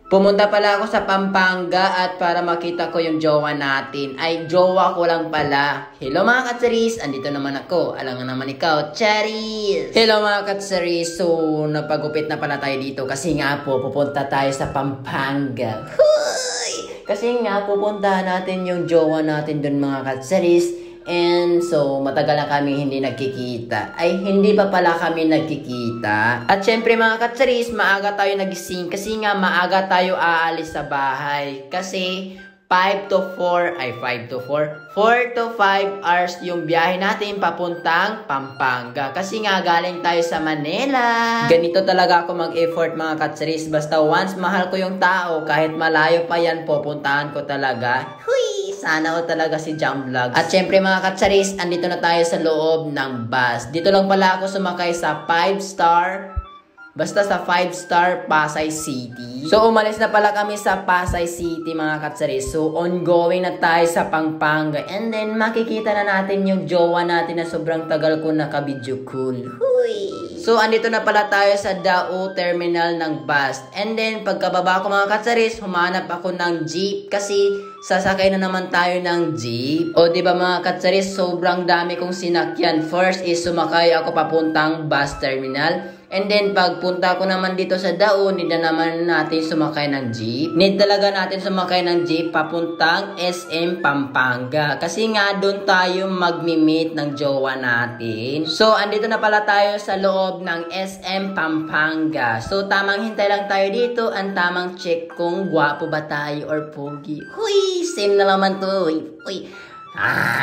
Pumunta pala ako sa Pampanga at para makita ko yung jowa natin. Ay, jowa ko lang pala. Hello mga katsaris, andito naman ako. Alam nga naman ikaw, Charis! Hello mga katsaris, so napagupit na pala tayo dito kasi nga po, pupunta tayo sa Pampanga. Huy! Kasi nga, pupuntahan natin yung jowa natin dun mga katsaris. And so, matagal na kami hindi nagkikita. Ay, hindi pa pala kami nagkikita. At syempre mga katsaris, maaga tayo nagising. Kasi nga, maaga tayo aalis sa bahay. Kasi 5 to 4 to 5 hours yung biyahe natin papuntang Pampanga. Kasi nga, galing tayo sa Manila. Ganito talaga ako mag-effort mga katsaris. Basta once mahal ko yung tao, kahit malayo pa yan, pupuntahan ko talaga. Huy! Sana o talaga si Jam Vlogs. At syempre mga katsaris, andito na tayo sa loob ng bus. Dito lang pala ako sumakay sa 5-star. Basta sa 5-star Pasay City. So umalis na pala kami sa Pasay City mga katsaris. So ongoing na tayo sa Pampanga. And then makikita na natin yung jowa natin na sobrang tagal ko nakabidyo cool. Huy! So andito na pala tayo sa Dao Terminal ng bus. And then pagkababa ko mga katsaris, humanap ako ng jeep kasi sasakay na naman tayo ng jeep. O diba mga katsaris, sobrang dami kong sinakyan. First is sumakay ako papuntang bus terminal. And then, pagpunta ko naman dito sa Dao, need na naman natin sumakay ng jeep. Need talaga natin sumakay ng jeep papuntang SM Pampanga. Kasi nga, doon tayo magmi-meet ng jowa natin. So, andito na pala tayo sa loob ng SM Pampanga. So, tamang hintay lang tayo dito. Ang tamang check kung gwapo ba tayo or pogi. Huy! Same na naman to. Uy!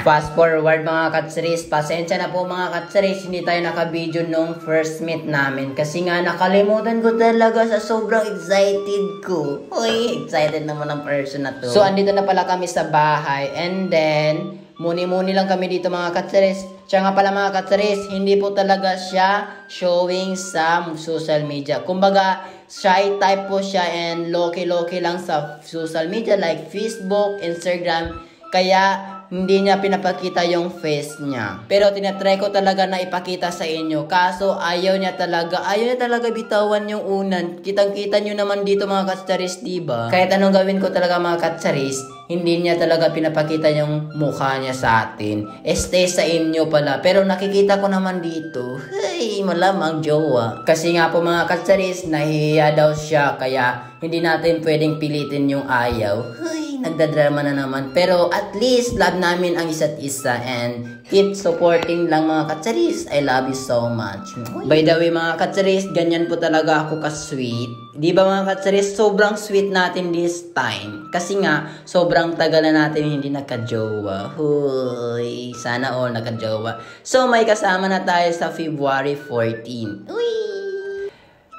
Fast forward mga katsaris, pasensya na po mga katsaris, hindi tayo naka-video nung first meet namin kasi nga nakalimutan ko talaga sa sobrang excited ko. Uy, excited naman ang person na to. So andito na pala kami sa bahay and then muni-muni lang kami dito mga katsaris. Siya nga pala mga katsaris, hindi po talaga siya showing sa social media. Kumbaga, shy type po siya and low-key lang sa social media like Facebook, Instagram. Kaya hindi niya pinapakita yung face niya. Pero tinatry ko talaga na ipakita sa inyo. Kaso ayaw niya talaga bitawan yung unan. Kitang-kita nyo naman dito mga katsaris, diba? Kahit anong gawin ko talaga mga katsaris, hindi niya talaga pinapakita yung mukha niya sa atin. Stay sa inyo pala. Pero nakikita ko naman dito, hey, malamang jowa. Kasi nga po mga katsaris, nahihiya daw siya. Kaya hindi natin pwedeng pilitin yung ayaw. Hey, nagdadrama na naman. Pero at least, love namin ang isa't isa and keep supporting lang mga katsaris. I love you so much. By the way mga katsaris, ganyan po talaga ako ka-sweet. Di ba mga katsaris, sobrang sweet natin this time. Kasi nga, sobrang tagal na natin hindi nakajowa. Huy, sana all nakajowa. So may kasama na tayo sa February 14. Uy!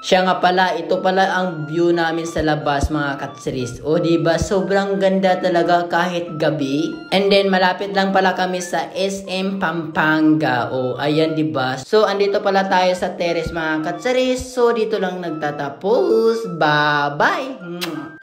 Siya nga pala, ito pala ang view namin sa labas mga katsaris. O diba, sobrang ganda talaga kahit gabi. And then malapit lang pala kami sa SM Pampanga. O ayan diba. So andito pala tayo sa terrace mga katsaris. So dito lang nagtatapos. Bye bye!